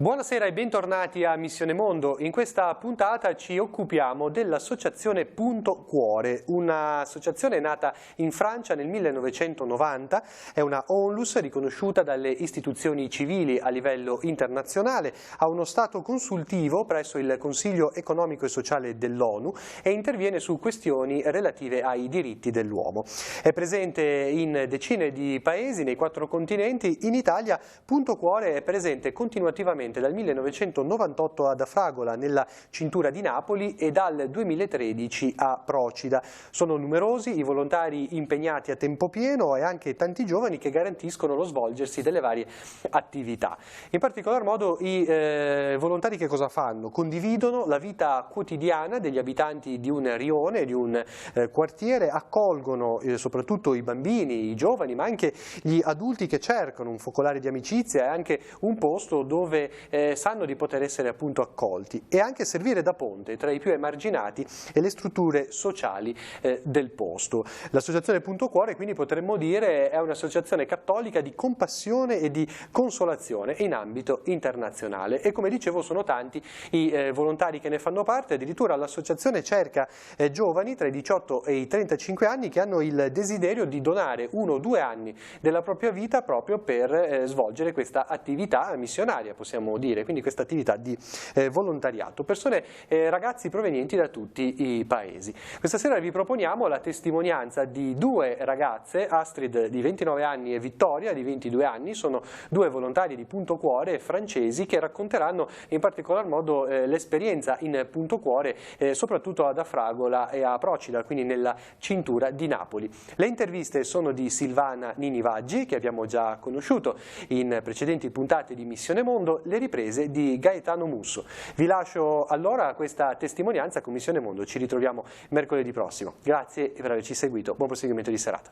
Buonasera e bentornati a Missione Mondo. In questa puntata ci occupiamo dell'associazione Punto Cuore, un'associazione nata in Francia nel 1990, è una ONLUS riconosciuta dalle istituzioni civili a livello internazionale, ha uno stato consultivo presso il Consiglio economico e sociale dell'ONU e interviene su questioni relative ai diritti dell'uomo. È presente in decine di paesi, nei 4 continenti. In Italia Punto Cuore è presente continuativamente dal 1998 ad Afragola, nella cintura di Napoli, e dal 2013 a Procida. Sono numerosi i volontari impegnati a tempo pieno e anche tanti giovani che garantiscono lo svolgersi delle varie attività. In particolar modo i volontari che cosa fanno? Condividono la vita quotidiana degli abitanti di un rione, di un quartiere, accolgono soprattutto i bambini, i giovani, ma anche gli adulti che cercano un focolare di amicizia e anche un posto dove sanno di poter essere appunto accolti, e anche servire da ponte tra i più emarginati e le strutture sociali del posto. L'associazione Punto Cuore, quindi, potremmo dire, è un'associazione cattolica di compassione e di consolazione in ambito internazionale, e come dicevo sono tanti i volontari che ne fanno parte. Addirittura l'associazione cerca giovani tra i 18 e i 35 anni che hanno il desiderio di donare 1 o 2 anni della propria vita proprio per svolgere questa attività missionaria, possiamo dire, quindi questa attività di volontariato. Persone, ragazzi provenienti da tutti i paesi. Questa sera vi proponiamo la testimonianza di 2 ragazze, Astrid di 29 anni e Vittoria di 22 anni, sono 2 volontari di Punto Cuore francesi che racconteranno in particolar modo l'esperienza in Punto Cuore, soprattutto ad Afragola e a Procida, quindi nella cintura di Napoli. Le interviste sono di Silvana Ninivaggi, che abbiamo già conosciuto in precedenti puntate di Missione Mondo, le riprese di Gaetano Musso. Vi lascio allora a questa testimonianza con Missione Mondo. Ci ritroviamo mercoledì prossimo. Grazie per averci seguito. Buon proseguimento di serata.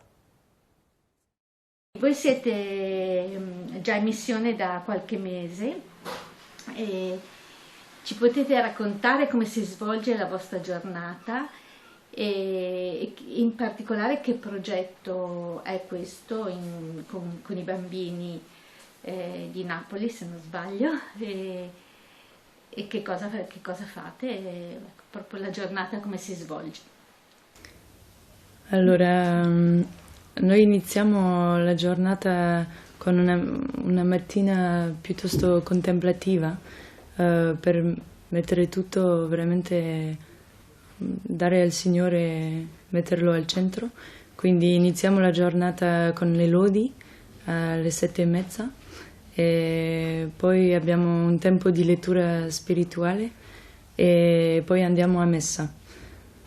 Voi siete già in missione da qualche mese e ci potete raccontare come si svolge la vostra giornata e in particolare che progetto è questo con i bambini di Napoli, se non sbaglio, e che cosa fate, proprio la giornata come si svolge. Allora, noi iniziamo la giornata con una mattina piuttosto contemplativa, per mettere tutto veramente, dare al Signore, metterlo al centro. Quindi iniziamo la giornata con le lodi alle 7:30 e poi abbiamo un tempo di lettura spirituale e poi andiamo a messa.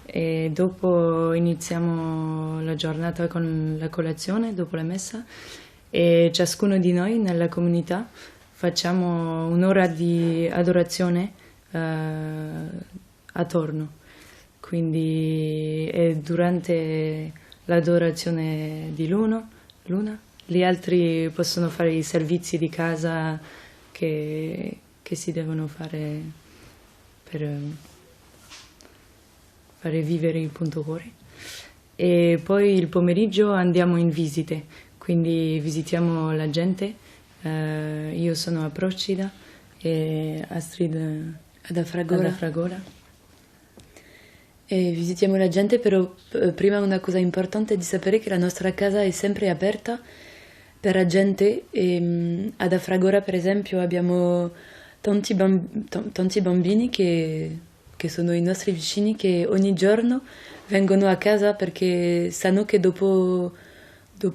E dopo iniziamo la giornata con la colazione dopo la messa, e ciascuno di noi nella comunità facciamo un'ora di adorazione attorno. Quindi durante l'adorazione di l'una, gli altri possono fare i servizi di casa che si devono fare per fare vivere il Punto Cuore. E poi il pomeriggio andiamo in visite, quindi visitiamo la gente. Io sono a Procida e Astrid ad Afragola. E visitiamo la gente, però prima una cosa importante è di sapere che la nostra casa è sempre aperta per la gente. Ad Afragola, per esempio, abbiamo tanti bambini che sono i nostri vicini, che ogni giorno vengono a casa perché sanno che dopo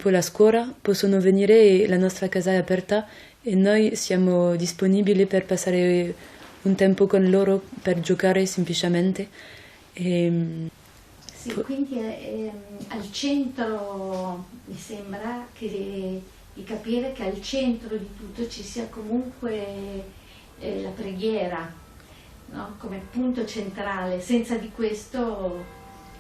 la scuola possono venire e la nostra casa è aperta e noi siamo disponibili per passare un tempo con loro, per giocare semplicemente. Sì, quindi al centro mi sembra di capire che al centro di tutto ci sia comunque la preghiera, no? Come punto centrale. Senza di questo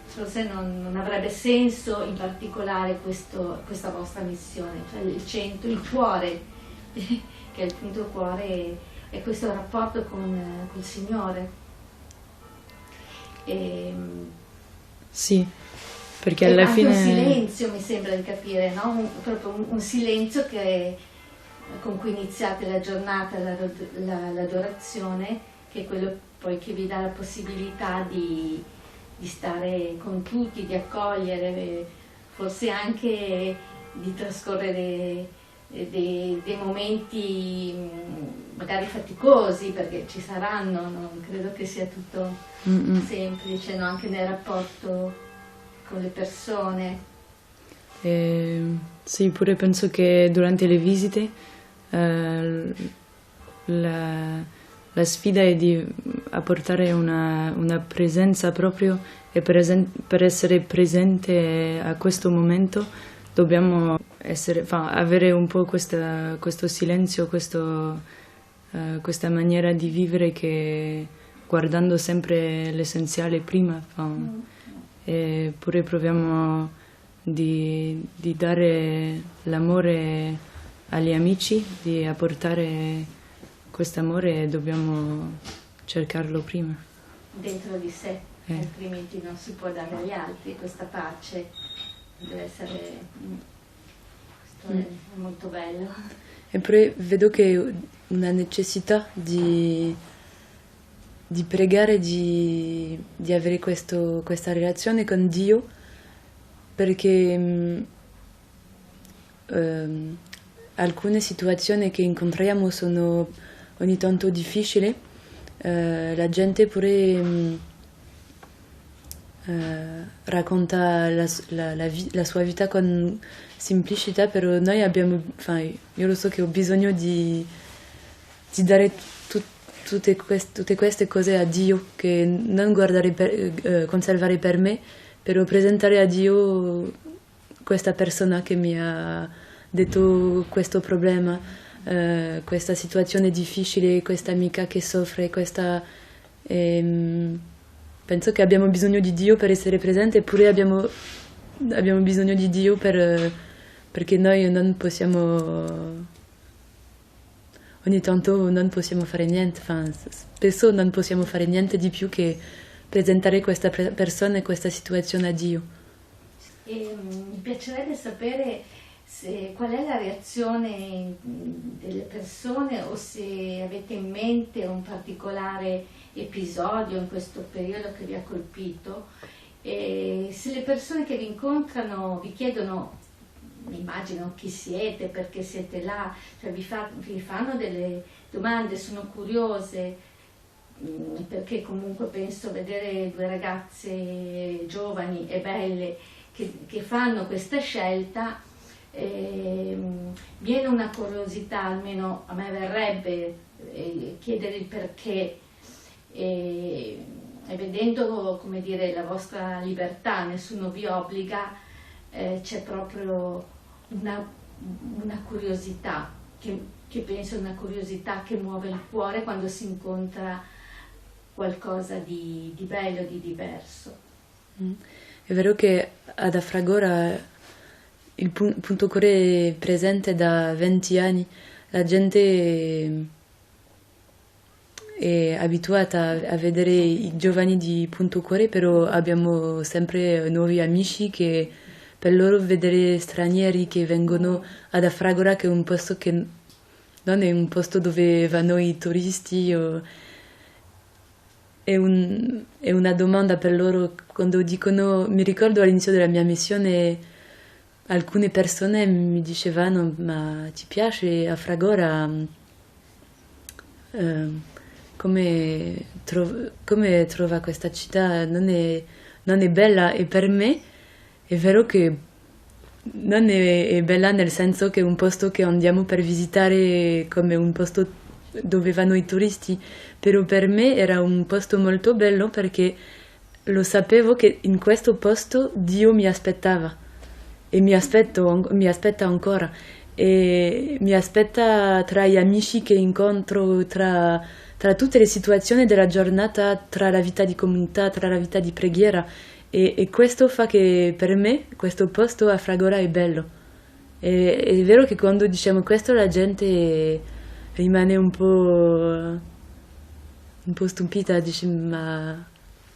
forse non avrebbe senso in particolare questa vostra missione, cioè il centro, il cuore, che è il punto cuore, è questo rapporto col Signore. Sì, perché alla fine... Anche un silenzio, mi sembra di capire, no? Proprio un silenzio che con cui iniziate la giornata, l'adorazione, che è quello poi che vi dà la possibilità di stare con tutti, di accogliere, forse anche di trascorrere dei momenti magari faticosi, perché ci saranno, non credo che sia tutto semplice, no? Anche nel rapporto con le persone. Sì, pure penso che durante le visite la sfida è di apportare una presenza proprio, e per essere presente a questo momento dobbiamo avere un po' questo silenzio, questa maniera di vivere, che guardando sempre l'essenziale prima, e pure proviamo di dare l'amore agli amici, di apportare quest'amore, e dobbiamo cercarlo prima. Dentro di sé, altrimenti non si può dare agli altri questa pace. Deve essere... Questo è molto bello. Eppure vedo che una necessità di pregare, di avere questa relazione con Dio, perché alcune situazioni che incontriamo sono ogni tanto difficili. La gente pure racconta la sua vita con semplicità, però noi abbiamo, io lo so che ho bisogno di dare tutte queste cose a Dio, che non guardare conservare per me, però presentare a Dio questa persona che mi ha detto questo problema, questa situazione difficile, questa amica che soffre, penso che abbiamo bisogno di Dio per essere presenti, eppure abbiamo bisogno di Dio perché noi non possiamo, ogni tanto non possiamo fare niente, spesso non possiamo fare niente di più che presentare questa persona e questa situazione a Dio. Mi piacerebbe sapere qual è la reazione delle persone, o se avete in mente un particolare episodio in questo periodo che vi ha colpito, e se le persone che vi incontrano vi chiedono, immagino, chi siete, perché siete là, cioè vi fanno delle domande, sono curiose, perché comunque penso vedere due ragazze giovani e belle che fanno questa scelta, viene una curiosità, almeno a me verrebbe, chiedere il perché, e vedendo, come dire, la vostra libertà, nessuno vi obbliga, c'è proprio una curiosità, che penso è una curiosità che muove il cuore quando si incontra qualcosa di bello, di diverso. È vero che ad Afragora il Punto Cuore è presente da 20 anni, la gente è abituata a vedere i giovani di Punto Cuore, però abbiamo sempre nuovi amici che per loro vedere stranieri che vengono ad Afragora, che è un posto che non è un posto dove vanno i turisti, è una domanda per loro quando dicono, mi ricordo all'inizio della mia missione alcune persone mi dicevano, ma ti piace Afragora? Come trova questa città? Non è bella? E per me è vero che non è bella, nel senso che è un posto che andiamo per visitare come un posto dove vanno i turisti, però per me era un posto molto bello perché lo sapevo che in questo posto Dio mi aspettava. E mi aspetta ancora, e mi aspetta tra gli amici che incontro, tra tutte le situazioni della giornata, tra la vita di comunità, tra la vita di preghiera, e questo fa che per me questo posto a Fragora è bello. È vero che quando diciamo questo la gente rimane un po' stupita, dice, ma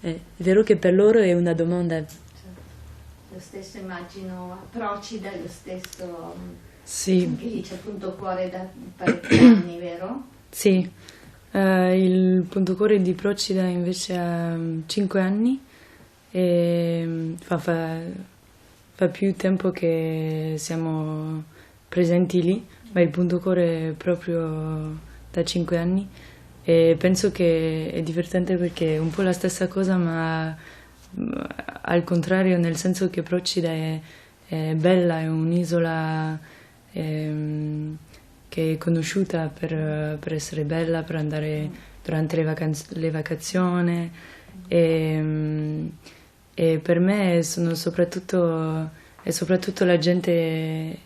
è vero che per loro è una domanda. Lo stesso, immagino, approcci dallo stesso Sì. Anche lì c'è Punto Cuore da parecchi anni, vero? Sì, il Punto Cuore di Procida invece ha 5 anni e fa più tempo che siamo presenti lì, ma il Punto Cuore è proprio da 5 anni e penso che è divertente perché è un po' la stessa cosa, ma al contrario, nel senso che Procida è bella, è un'isola che è conosciuta per essere bella, per andare durante le vacazioni e per me è soprattutto la gente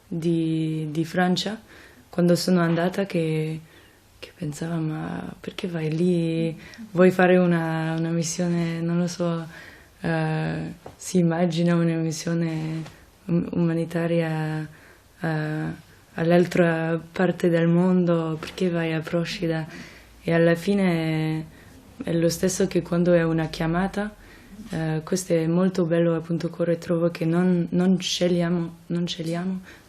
di Francia, quando sono andata, che pensava, ma perché vai lì? Vuoi fare una missione, non lo so, si immagina una missione umanitaria all'altra parte del mondo, perché vai a Procida? E alla fine è lo stesso che quando è una chiamata. Questo è molto bello a Punto Cuore, trovo che non scegliamo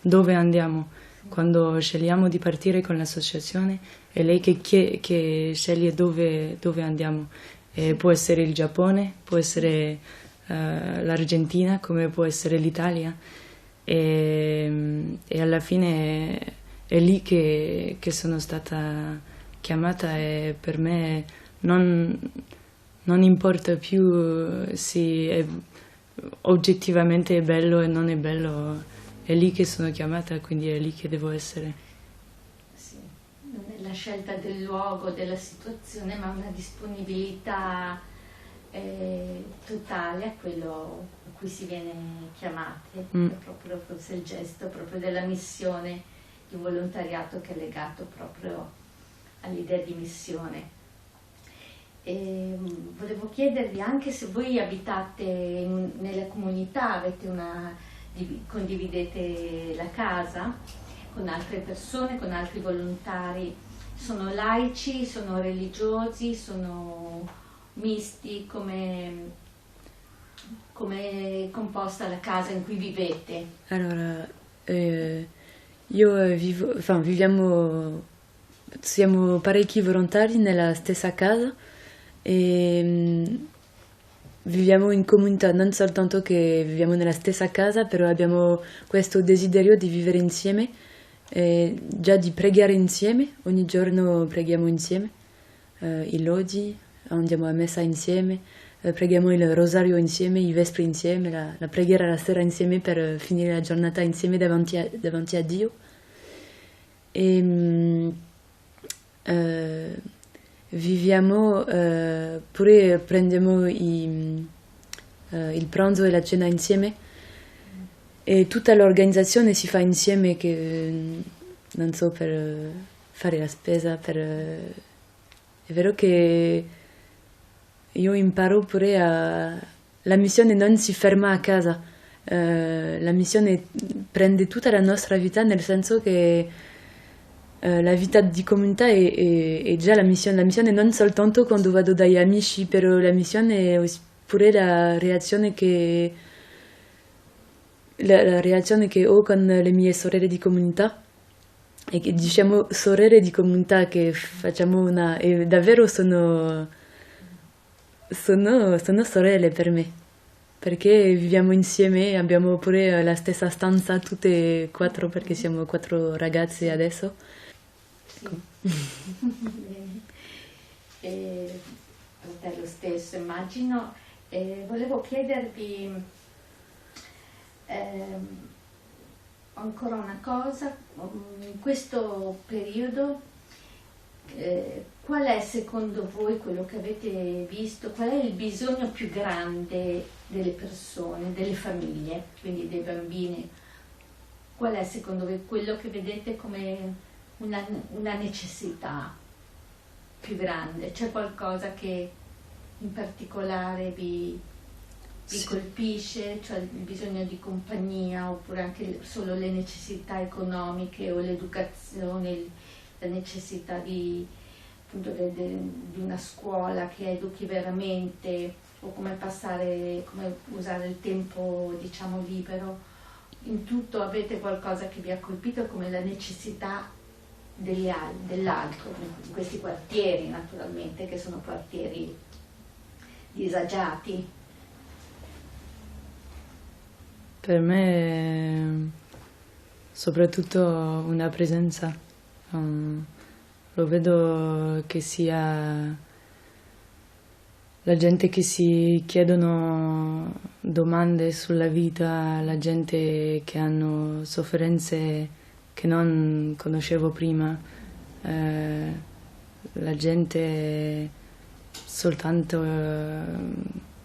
dove andiamo. Quando scegliamo di partire con l'associazione è lei che sceglie dove andiamo. Può essere il Giappone, può essere l'Argentina, come può essere l'Italia. E alla fine è lì che sono stata chiamata e per me non importa più se oggettivamente è bello e non è bello, è lì che sono chiamata, quindi è lì che devo essere. Sì, non è la scelta del luogo, della situazione, ma una disponibilità totale a quello a cui si viene chiamati. È proprio forse il gesto proprio della missione, di un volontariato che è legato proprio all'idea di missione. E volevo chiedervi anche se voi abitate nella comunità, condividete la casa con altre persone, con altri volontari. Sono laici, sono religiosi, sono misti? Come è composta la casa in cui vivete? Allora, siamo parecchi volontari nella stessa casa e viviamo in comunità, non soltanto che viviamo nella stessa casa, però abbiamo questo desiderio di vivere insieme, già di pregare insieme, ogni giorno preghiamo insieme, i lodi, andiamo a messa insieme, preghiamo il rosario insieme, i vespri insieme, la preghiera la sera insieme per finire la giornata insieme davanti a Dio. E viviamo, pure prendiamo il pranzo e la cena insieme e tutta l'organizzazione si fa insieme, che non so, per fare la spesa, è vero che io imparo pure la missione non si ferma a casa, la missione prende tutta la nostra vita, nel senso che la vita di comunità è già la missione. La missione non soltanto quando vado dagli amici, però la missione è pure la reazione che ho con le mie sorelle di comunità, e che diciamo sorelle di comunità, che facciamo e davvero sono sorelle per me, perché viviamo insieme, abbiamo pure la stessa stanza tutte e 4, perché siamo 4 ragazze adesso. Per te lo stesso, immagino. Volevo chiedervi ancora una cosa, in questo periodo qual è secondo voi, quello che avete visto, qual è il bisogno più grande delle persone, delle famiglie, quindi dei bambini? Qual è secondo voi quello che vedete come una necessità più grande? C'è qualcosa che in particolare vi colpisce, cioè il bisogno di compagnia, oppure anche solo le necessità economiche o l'educazione, la necessità appunto di una scuola che educhi veramente, o come usare il tempo, diciamo, libero, in tutto avete qualcosa che vi ha colpito come la necessità dell'altro, in questi quartieri naturalmente, che sono quartieri disagiati. Per me soprattutto una presenza, lo vedo che sia la gente che si chiedono domande sulla vita, la gente che hanno sofferenze che non conoscevo prima, la gente soltanto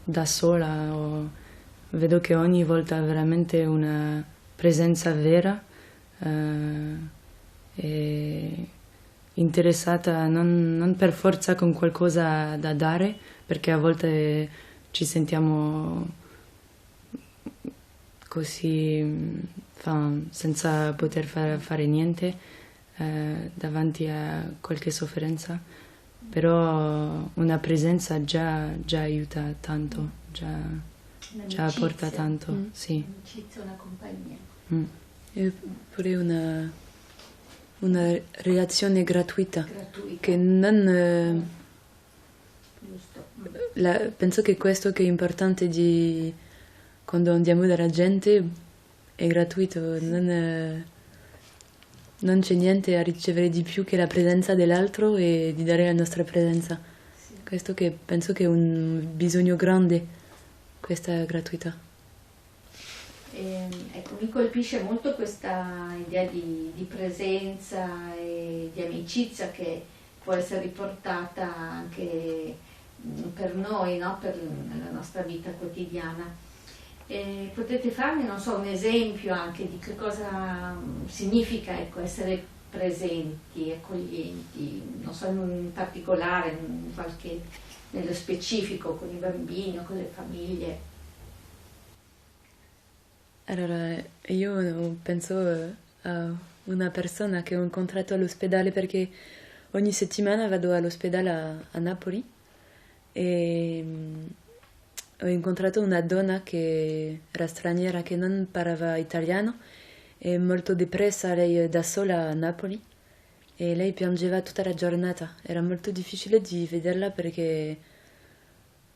da sola. Vedo che ogni volta è veramente una presenza vera e interessata non per forza con qualcosa da dare, perché a volte ci sentiamo così senza poter fare niente davanti a qualche sofferenza, però una presenza già aiuta tanto, già porta tanto. Sì. Un'amicizia, una compagnia. E pure una reazione gratuita. Che non... penso che questo che è importante quando andiamo dalla gente è gratuito, non c'è niente a ricevere di più che la presenza dell'altro e di dare la nostra presenza. Sì. Questo che penso che è un bisogno grande, questa gratuità. Ecco, mi colpisce molto questa idea di presenza e di amicizia che può essere riportata anche per noi, no? Nella nostra vita quotidiana. Potete farmi, non so, un esempio anche di che cosa significa, ecco, essere presenti, accoglienti, non so, in particolare, nello specifico, con i bambini o con le famiglie. Allora, io penso a una persona che ho incontrato all'ospedale, perché ogni settimana vado all'ospedale a Napoli e ho incontrato una donna che era straniera, che non parlava italiano e molto depressa, lei da sola a Napoli, e lei piangeva tutta la giornata. Era molto difficile di vederla perché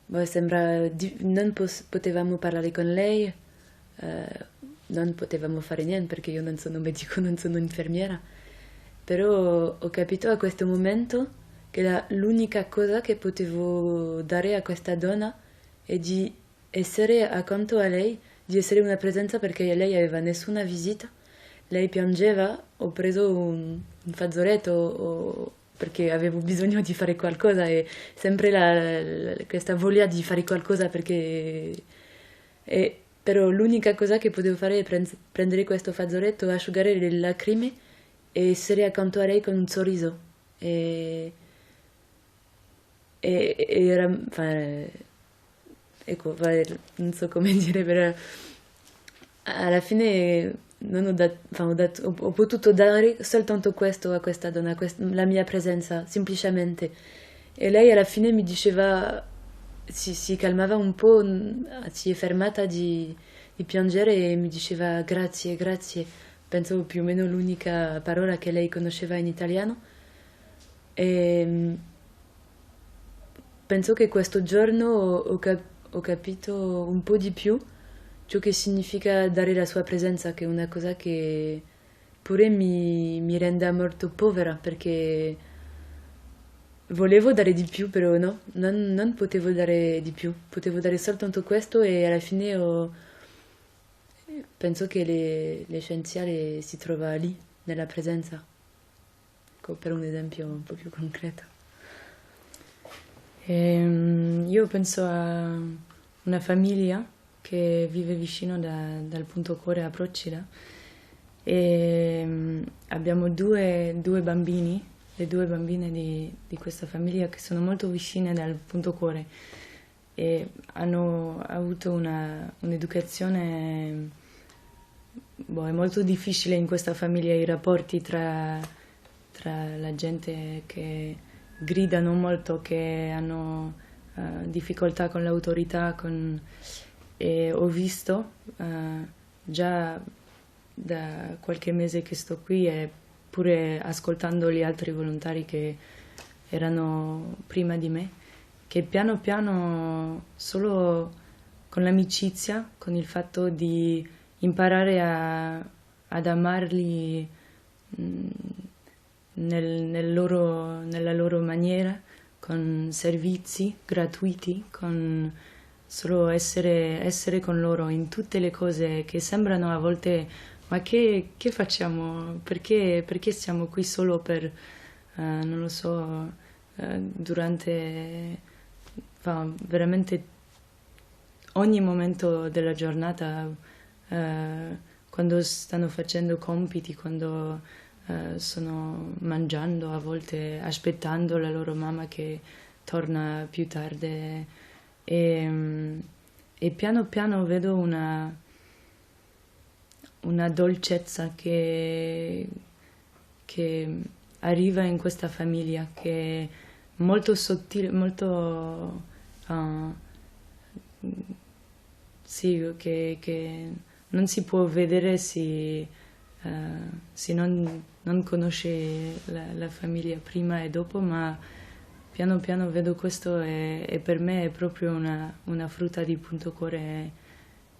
non potevamo parlare con lei. Non potevamo fare niente perché io non sono medico, non sono infermiera, però ho capito a questo momento che l'unica cosa che potevo dare a questa donna è di essere accanto a lei, di essere una presenza, perché lei aveva nessuna visita, lei piangeva, ho preso un fazzoletto perché avevo bisogno di fare qualcosa, e sempre questa voglia di fare qualcosa però l'unica cosa che potevo fare è prendere questo fazzoletto, asciugare le lacrime e essere accanto a lei con un sorriso. Era, ecco, non so come dire, però alla fine ho potuto dare soltanto questo a questa donna, la mia presenza, semplicemente. E lei alla fine mi diceva... Si calmava un po', si è fermata di piangere e mi diceva grazie, grazie. Penso più o meno l'unica parola che lei conosceva in italiano. E penso che questo giorno ho capito un po' di più ciò che significa dare la sua presenza, che è una cosa che pure mi rende molto povera, perché volevo dare di più, però no, non potevo dare di più, potevo dare soltanto questo, e alla fine penso che l'essenziale si trova lì, nella presenza. Ecco, per un esempio un po' più concreto. Io penso a una famiglia che vive vicino dal punto cuore a Procida, e abbiamo due bambini, le due bambine di questa famiglia, che sono molto vicine dal punto cuore e hanno avuto un'educazione. È molto difficile in questa famiglia i rapporti tra la gente che gridano molto, che hanno difficoltà con l'autorità, e ho visto già da qualche mese che sto qui e pure ascoltando gli altri volontari che erano prima di me, che piano piano solo con l'amicizia, con il fatto di imparare ad amarli nella loro maniera, con servizi gratuiti, con solo essere con loro in tutte le cose che sembrano a volte, ma che facciamo? Perché siamo qui solo per, non lo so, durante veramente ogni momento della giornata, quando stanno facendo compiti, quando sono mangiando, a volte aspettando la loro mamma che torna più tardi e piano piano vedo una dolcezza che arriva in questa famiglia, che è molto sottile, molto sì, che non si può vedere se non conosce la famiglia prima e dopo, ma piano piano vedo questo e per me è proprio una frutta di punto cuore,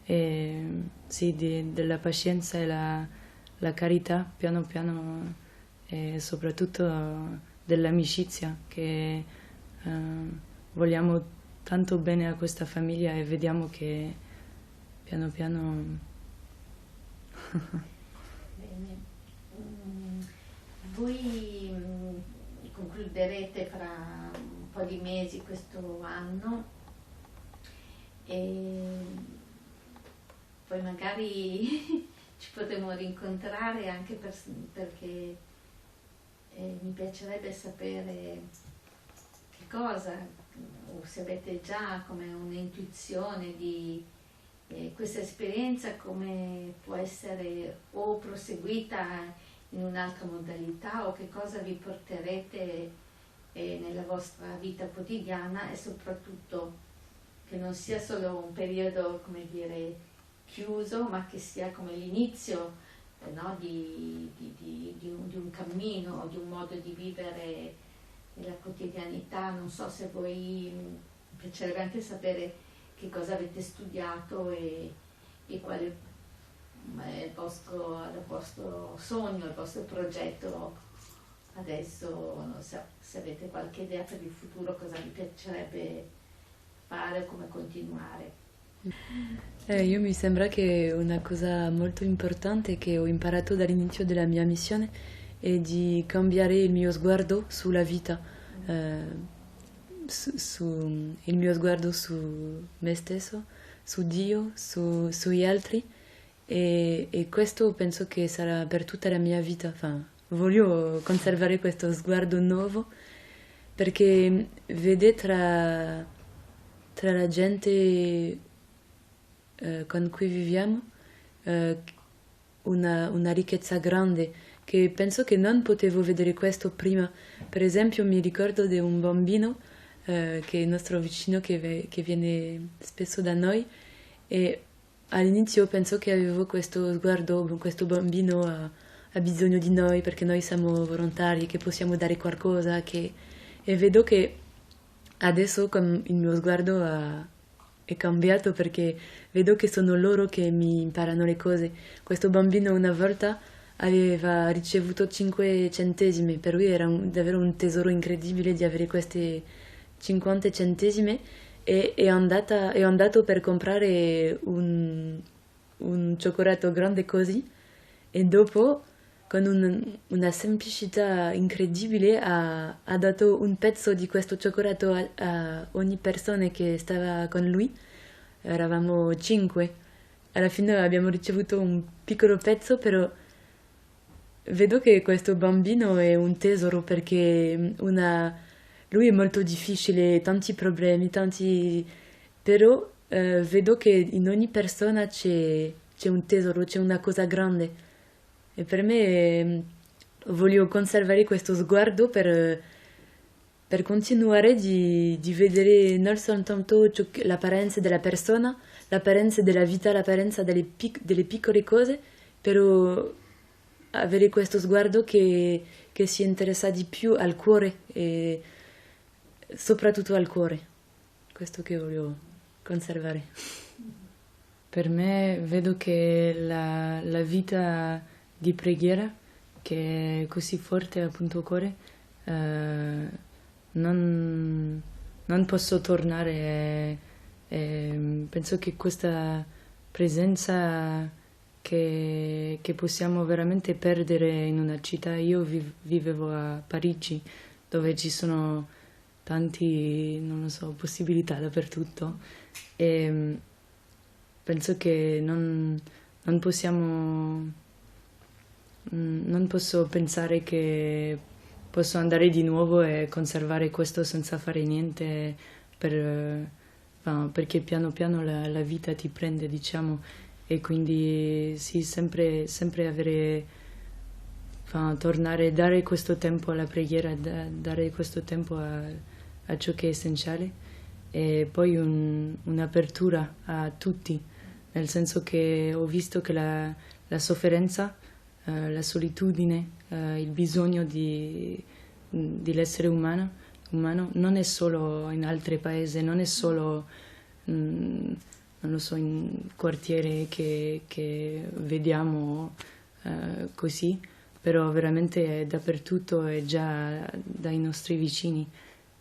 sì, della pazienza e la carità, piano piano, e soprattutto dell'amicizia, che vogliamo tanto bene a questa famiglia e vediamo che piano piano... Bene. Voi concluderete fra un po' di mesi questo anno e poi magari ci potremo rincontrare anche perché mi piacerebbe sapere che cosa, o se avete già come un'intuizione di questa esperienza, come può essere o proseguita in un'altra modalità, o che cosa vi porterete nella vostra vita quotidiana, e soprattutto che non sia solo un periodo, come dire, chiuso, ma che sia come l'inizio, no, di un cammino, di un modo di vivere la quotidianità. Non so se voi, mi piacerebbe anche sapere che cosa avete studiato e quale è il vostro sogno, il vostro progetto adesso. Non so se avete qualche idea per il futuro, cosa vi piacerebbe fare o come continuare. Io mi sembra che una cosa molto importante che ho imparato dall'inizio della mia missione è di cambiare il mio sguardo sulla vita, il mio sguardo su me stesso, su Dio, sugli altri, e questo penso che sarà per tutta la mia vita. Voglio conservare questo sguardo nuovo, perché vede tra la gente con cui viviamo una ricchezza grande, che penso che non potevo vedere questo prima. Per esempio mi ricordo di un bambino che è il nostro vicino, che viene spesso da noi, e all'inizio penso che avevo questo sguardo, questo bambino ha bisogno di noi perché noi siamo volontari, che possiamo dare qualcosa, e vedo che adesso con il mio sguardo è cambiato, perché vedo che sono loro che mi imparano le cose. Questo bambino una volta aveva ricevuto 5 centesimi, per lui era davvero un tesoro incredibile di avere queste 50 centesimi, e è andato per comprare un cioccolato grande così, e dopo con una semplicità incredibile ha dato un pezzo di questo cioccolato a ogni persona che stava con lui. Eravamo 5, alla fine abbiamo ricevuto un piccolo pezzo, però vedo che questo bambino è un tesoro, perché lui è molto difficile, tanti problemi, però vedo che in ogni persona c'è un tesoro, c'è una cosa grande. E per me voglio conservare questo sguardo per continuare di vedere non soltanto l'apparenza della persona, l'apparenza della vita, l'apparenza delle piccole cose, però avere questo sguardo che si interessa di più al cuore e soprattutto al cuore, questo che voglio conservare. Per me vedo che la vita di preghiera, che è così forte appunto cuore, non posso tornare e penso che questa presenza che possiamo veramente perdere in una città. Io vivevo a Parigi, dove ci sono tanti, non lo so, possibilità dappertutto e penso che non possiamo, non posso pensare che posso andare di nuovo e conservare questo senza fare niente perché piano piano la vita ti prende, diciamo, e quindi sì, sempre avere, tornare, dare questo tempo alla preghiera, dare questo tempo a ciò che è essenziale e poi un'apertura a tutti, nel senso che ho visto che la sofferenza, la solitudine, il bisogno dell'essere umano non è solo in altri paesi, non è solo, non lo so, in quartieri che vediamo così, però veramente è dappertutto, è già dai nostri vicini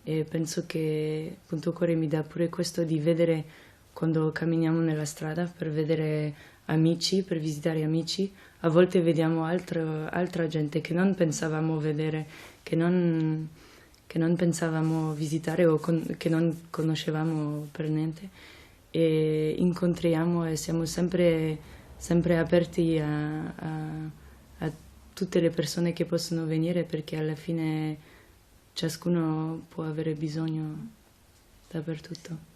e penso che appunto cuore mi dà pure questo di vedere quando camminiamo nella strada per vedere amici, per visitare amici, a volte vediamo altra gente che non pensavamo vedere, che non pensavamo visitare o che non conoscevamo per niente e incontriamo e siamo sempre aperti a tutte le persone che possono venire perché alla fine ciascuno può avere bisogno dappertutto.